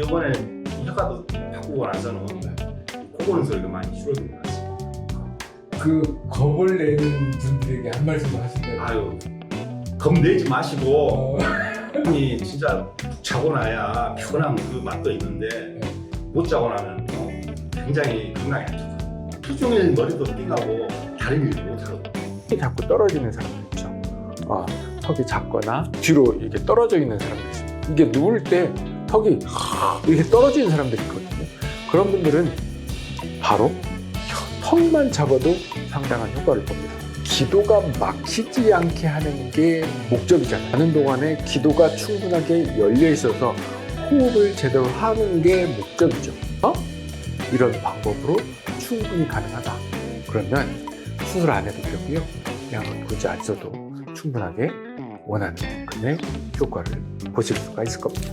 이번에 혀가도 바꾸고 나서는 코고는 소리가 많이 줄어든 것 같습니다. 그 겁을 내는 분들에게 한 말씀 하신다면? 아유, 겁내지 마시고 이 진짜 푹 자고 나야 피곤한 그 맛도 있는데 못 자고 나면 굉장히 건강에 안 좋거든요. 하루 종일 머리도 띵하고 다른 일도 못 하거든요. 턱이 자꾸 떨어지는 사람들 있죠. 턱이 작거나 뒤로 이렇게 떨어져 있는 사람들 있어요. 이게 누울 때 턱이 이렇게 떨어지는 사람들이 있거든요. 그런 분들은 바로 턱만 잡아도 상당한 효과를 봅니다. 기도가 막히지 않게 하는 게 목적이잖아요. 자는 동안에 기도가 충분하게 열려 있어서 호흡을 제대로 하는 게 목적이죠. 이런 방법으로 충분히 가능하다. 그러면 수술 안 해도 되고요. 약은 굳이 안 써도 충분하게 원하는 만큼의 효과를 보실 수가 있을 겁니다.